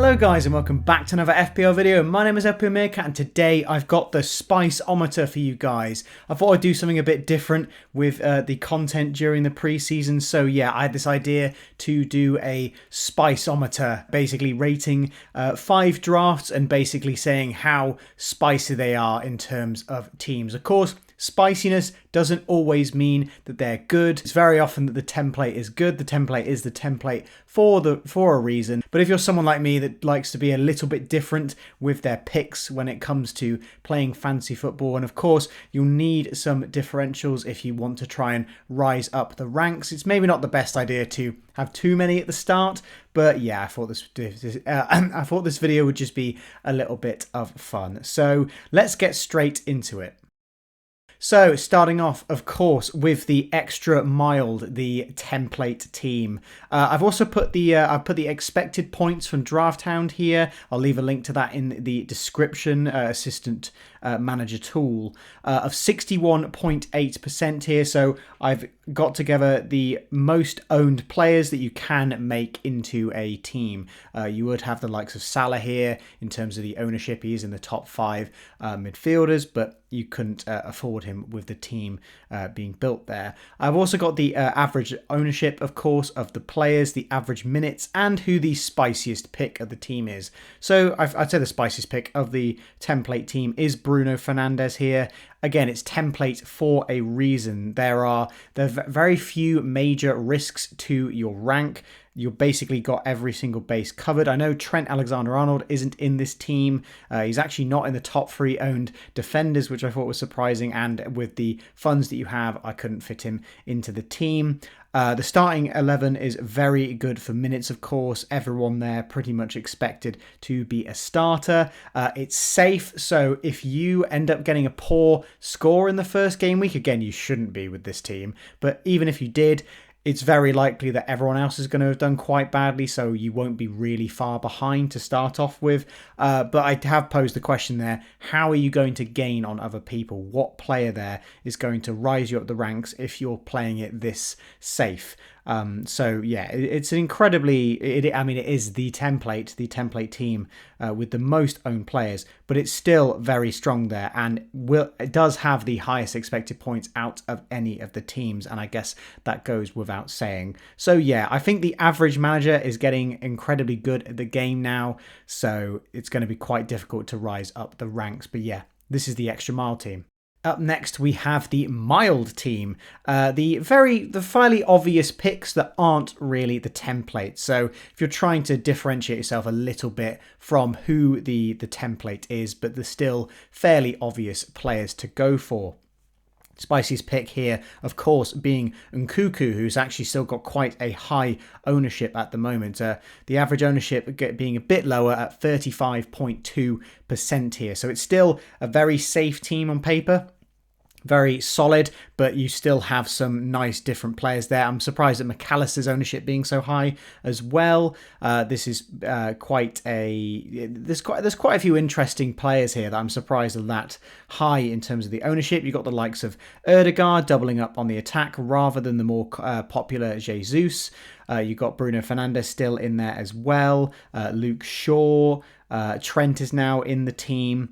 Hello guys and welcome back to another FPL video. My name is FPL and today I've got the SPICE-OMETER for you guys. I thought I'd do something a bit different with the content during the pre-season. So yeah, I had this idea to do a SPICE-OMETER, basically rating 5 drafts and basically saying how spicy they are in terms of teams. Of course, spiciness doesn't always mean that they're good. It's very often that the template is good. The template is the template for a reason. But if you're someone like me that likes to be a little bit different with their picks when it comes to playing fantasy football, and of course you'll need some differentials if you want to try and rise up the ranks. It's maybe not the best idea to have too many at the start, but yeah, I thought this video would just be a little bit of fun. So let's get straight into it. So starting off, of course, with the extra mild, the template team. I've also put the expected points from Draft Hound here. I'll leave a link to that in the description. Assistant manager tool of 61.8% here. So I've got together the most owned players that you can make into a team. You would have the likes of Salah here in terms of the ownership. He's in the top 5 midfielders, but you couldn't afford him with the team being built there. I've also got the average ownership, of course, of the players, the average minutes, and who the spiciest pick of the team is. So I'd say the spiciest pick of the template team is Bruno Fernandes here. Again, it's template for a reason. There are very few major risks to your rank. You've basically got every single base covered. I know Trent Alexander-Arnold isn't in this team. He's actually not in the top 3 owned defenders, which I thought was surprising. And with the funds that you have, I couldn't fit him into the team. The starting 11 is very good for minutes, of course. Everyone there pretty much expected to be a starter. It's safe, so if you end up getting a poor score in the first game week, again, you shouldn't be with this team, but even if you did, it's very likely that everyone else is going to have done quite badly, so you won't be really far behind to start off with. But I have posed the question there, how are you going to gain on other people? What player there is going to rise you up the ranks if you're playing it this safe? So yeah, it's an incredibly, it is the template team with the most owned players, but it's still very strong there, and it does have the highest expected points out of any of the teams, and I guess that goes without saying. So yeah, I think the average manager is getting incredibly good at the game now, so it's going to be quite difficult to rise up the ranks, but yeah, this is the extra mile team. Up next, we have the mild team, the fairly obvious picks that aren't really the template. So if you're trying to differentiate yourself a little bit from who the template is, but there's still fairly obvious players to go for. Spicy's pick here, of course, being Nkuku, who's actually still got quite a high ownership at the moment. The average ownership being a bit lower at 35.2% here. So it's still a very safe team on paper. Very solid, but you still have some nice different players there. I'm surprised at McAllister's ownership being so high as well. This is there's quite a few interesting players here that I'm surprised are that high in terms of the ownership. You've got the likes of Erdegaard doubling up on the attack rather than the more popular Jesus. You've got Bruno Fernandes still in there as well. Luke Shaw. Trent is now in the team.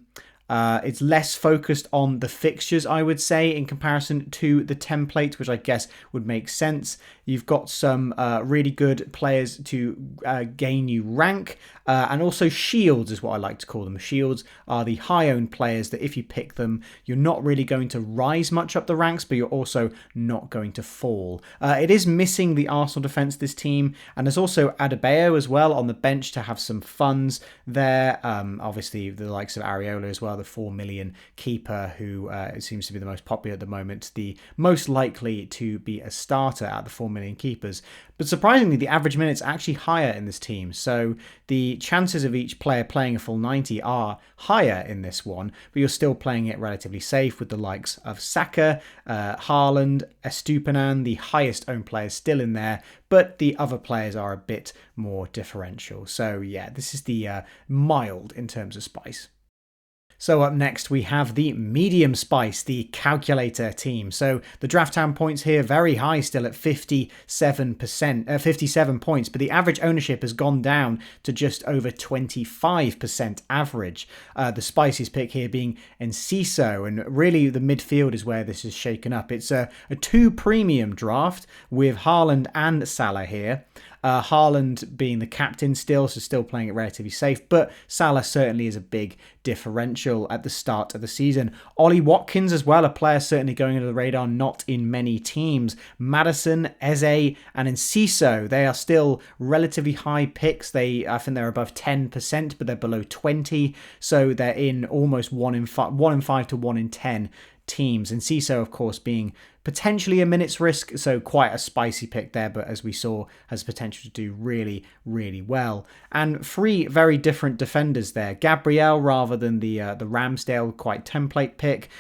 It's less focused on the fixtures, I would say, in comparison to the template, which I guess would make sense. You've got some really good players to gain you rank, and also shields is what I like to call them. Shields are the high-owned players that if you pick them, you're not really going to rise much up the ranks, but you're also not going to fall. It is missing the Arsenal defence, this team, and there's also Adebayo as well on the bench to have some funds there. Obviously, the likes of Areola as well, the 4 million keeper who seems to be the most popular at the moment, the most likely to be a starter at the 4 million keepers. But surprisingly, the average minutes are actually higher in this team. So the chances of each player playing a full 90 are higher in this one, but you're still playing it relatively safe with the likes of Saka, Haaland, Estupinan, the highest owned players still in there, but the other players are a bit more differential. So yeah, this is the mild in terms of spice. So up next we have the medium spice, the calculator team. So the draft time points here very high, still at 57%, 57 points, but the average ownership has gone down to just over 25% average. The spiciest pick here being Enciso, and really the midfield is where this is shaken up. It's a 2 premium draft with Haaland and Salah here. Haaland being the captain still, so still playing it relatively safe, but Salah certainly is a big differential at the start of the season. Ollie Watkins as well, a player certainly going under the radar, not in many teams. Maddison, Eze, and Enciso, they are still relatively high picks. I think they're above 10%, but they're below 20, so they're in almost 1 in 5 to 1 in 10 teams. And Enciso, of course, being potentially a minutes risk, so quite a spicy pick there, but as we saw, has potential to do really, really well. And 3 very different defenders there. Gabriel rather than the Ramsdale quite template pick.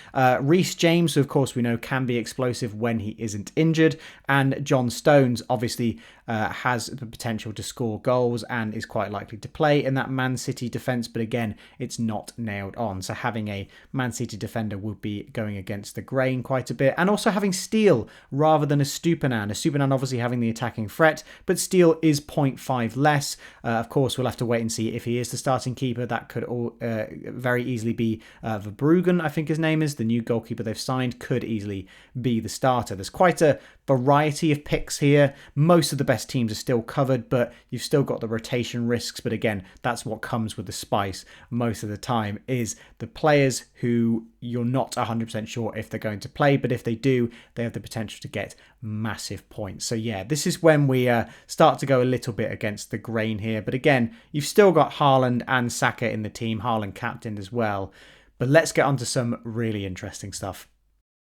Reece James, who of course we know can be explosive when he isn't injured. And John Stones obviously has the potential to score goals and is quite likely to play in that Man City defence, but again, it's not nailed on. So having a Man City defender would be going against the grain quite a bit. And also having Steele rather than a Stupinan. A Stupinan obviously having the attacking threat, but Steele is 0.5 less. Of course, we'll have to wait and see if he is the starting keeper. That could very easily be Verbruggen, I think his name is. The new goalkeeper they've signed could easily be the starter. There's quite a variety of picks here. Most of the best teams are still covered, but you've still got the rotation risks. But again, that's what comes with the spice most of the time, is the players who you're not 100% sure if they're going to play, but if they do, they have the potential to get massive points. So yeah, this is when we start to go a little bit against the grain here. But again, you've still got Haaland and Saka in the team, Haaland captained as well. But let's get on to some really interesting stuff.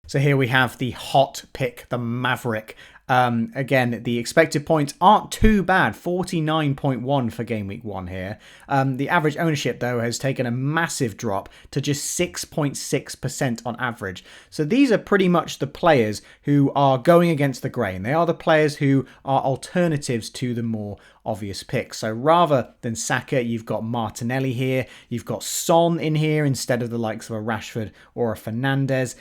So here we have the hot pick, the Maverick. Again, the expected points aren't too bad, 49.1 for game week 1 here. The average ownership, though, has taken a massive drop to just 6.6% on average. So these are pretty much the players who are going against the grain. They are the players who are alternatives to the more obvious picks. So rather than Saka, you've got Martinelli here. You've got Son in here instead of the likes of a Rashford or a Fernandes.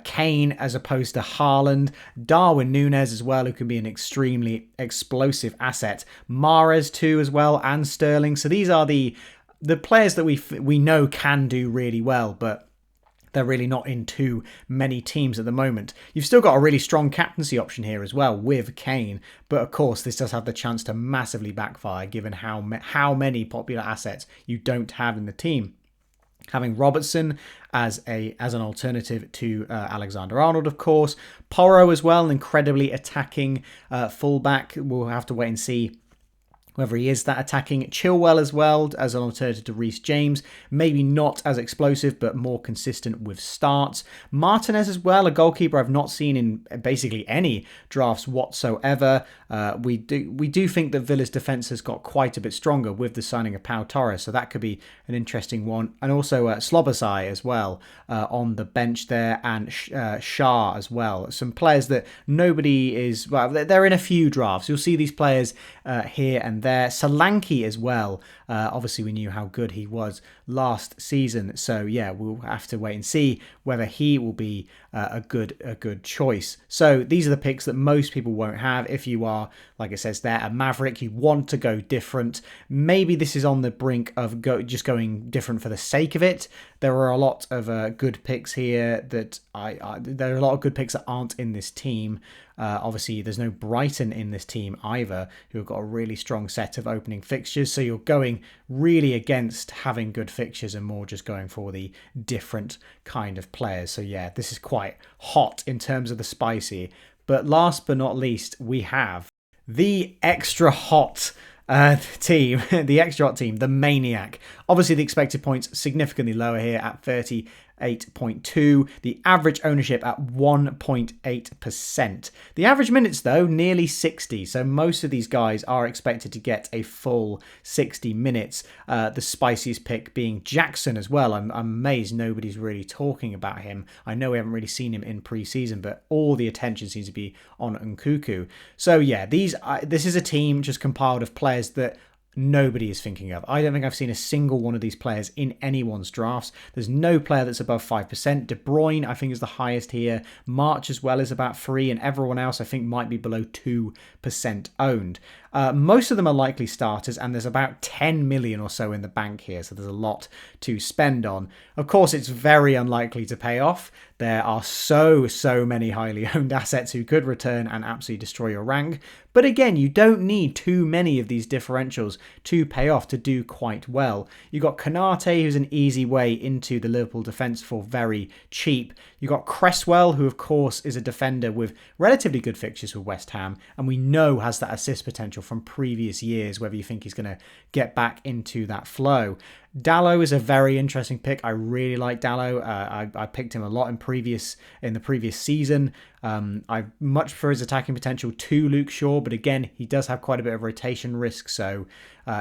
Kane as opposed to Haaland. Darwin Núñez as well, who can be an extremely explosive asset. Mahrez too as well, and Sterling. So these are the players that we know can do really well, but they're really not in too many teams at the moment. You've still got a really strong captaincy option here as well with Kane, but of course this does have the chance to massively backfire given how many popular assets you don't have in the team. Having Robertson as an alternative to Alexander-Arnold, of course. Porro as well, an incredibly attacking fullback. We'll have to wait and see whether he is that attacking. Chilwell as well as an alternative to Reece James. Maybe not as explosive, but more consistent with starts. Martinez as well, a goalkeeper I've not seen in basically any drafts whatsoever. We do think that Villa's defence has got quite a bit stronger with the signing of Pau Torres, so that could be an interesting one. And also Slobosai as well on the bench there, and Shah as well. Some players that nobody is... Well, they're in a few drafts. You'll see these players here and there. Solanke as well. Obviously, we knew how good he was last season. So yeah, we'll have to wait and see whether he will be a good choice. So these are the picks that most people won't have. If you are, like it says there, a Maverick, you want to go different. Maybe this is on the brink of just going different for the sake of it. There are a lot of good picks here that there are a lot of good picks that aren't in this team. Obviously, there's no Brighton in this team either, who have got a really strong set of opening fixtures. So you're going really against having good fixtures and more just going for the different kind of players. So yeah, this is quite hot in terms of the spicy. But last but not least, we have the extra hot team, the Maniac. Obviously, the expected points significantly lower here at 38.2. The average ownership at 1.8%. The average minutes, though, nearly 60. So most of these guys are expected to get a full 60 minutes. The spiciest pick being Jackson as well. I'm amazed nobody's really talking about him. I know we haven't really seen him in pre-season, but all the attention seems to be on Nkunku. So yeah, this is a team just compiled of players that nobody is thinking of. I don't think I've seen a single one of these players in anyone's drafts. There's no player that's above 5%. De Bruyne, I think, is the highest here. March as well is about 3%, and everyone else, I think, might be below 2% owned. Most of them are likely starters, and there's about 10 million or so in the bank here, so there's a lot to spend on. Of course, it's very unlikely to pay off. There are so many highly owned assets who could return and absolutely destroy your rank. But again, you don't need too many of these differentials to pay off to do quite well. You've got Konate, who's an easy way into the Liverpool defence for very cheap. You've got Cresswell, who of course is a defender with relatively good fixtures with West Ham, and we know has that assist potential from previous years, whether you think he's going to get back into that flow. Dalot is a very interesting pick. I really like Dalot. I picked him a lot in the previous season. I much prefer his attacking potential to Luke Shaw, but again, he does have quite a bit of rotation risk, so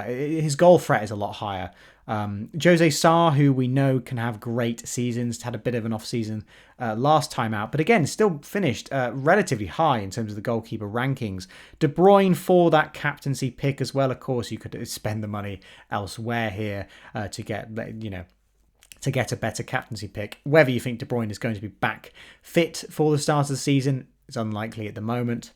his goal threat is a lot higher. Jose Sarr, who we know can have great seasons, had a bit of an off season last time out, but again, still finished relatively high in terms of the goalkeeper rankings. De Bruyne for that captaincy pick as well. Of course, you could spend the money elsewhere here to get, to get a better captaincy pick. Whether you think De Bruyne is going to be back fit for the start of the season is unlikely at the moment.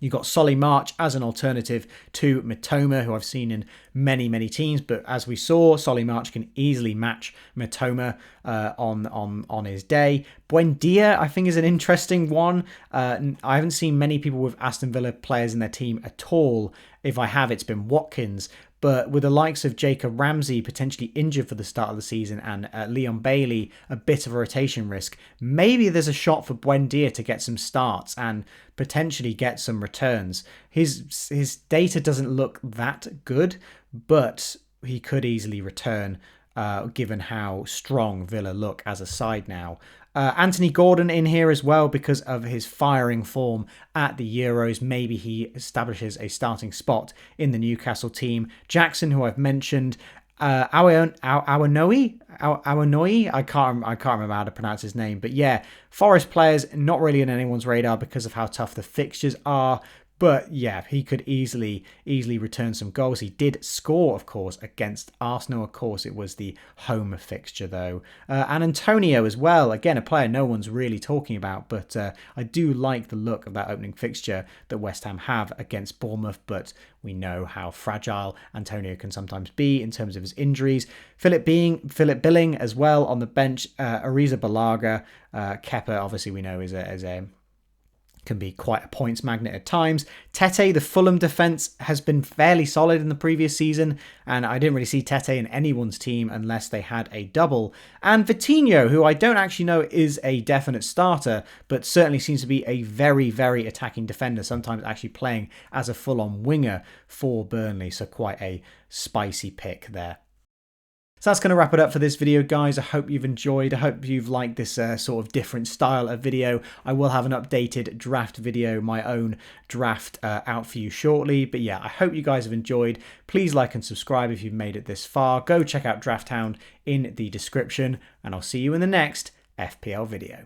You've got Solly March as an alternative to Mitoma, who I've seen in many teams, but as we saw, Solly March can easily match Mitoma on his day. Buendia, I think, is an interesting one. I haven't seen many people with Aston Villa players in their team at all. If I have, it's been Watkins. But with the likes of Jacob Ramsey potentially injured for the start of the season and Leon Bailey a bit of a rotation risk, maybe there's a shot for Buendia to get some starts and potentially get some returns. His data doesn't look that good, but he could easily return given how strong Villa look as a side now. Anthony Gordon in here as well because of his firing form at the Euros. Maybe he establishes a starting spot in the Newcastle team. Jackson, who I've mentioned. Awanoi? I can't remember how to pronounce his name. But yeah, Forest players not really on anyone's radar because of how tough the fixtures are. But yeah, he could easily return some goals. He did score, of course, against Arsenal. Of course, it was the home fixture, though. And Antonio as well. Again, a player no one's really talking about. But I do like the look of that opening fixture that West Ham have against Bournemouth. But we know how fragile Antonio can sometimes be in terms of his injuries. Philip Billing as well on the bench. Ariza Balaga. Kepa, obviously, we know is a can be quite a points magnet at times. Tete, the Fulham defence, has been fairly solid in the previous season, and I didn't really see Tete in anyone's team unless they had a double. And Vitinho, who I don't actually know is a definite starter, but certainly seems to be a very attacking defender, sometimes actually playing as a full-on winger for Burnley, so quite a spicy pick there. So that's going to wrap it up for this video, guys. I hope you've enjoyed. I hope you've liked this sort of different style of video. I will have an updated draft video, my own draft, out for you shortly. But yeah, I hope you guys have enjoyed. Please like and subscribe if you've made it this far. Go check out Draft Hound in the description, and I'll see you in the next FPL video.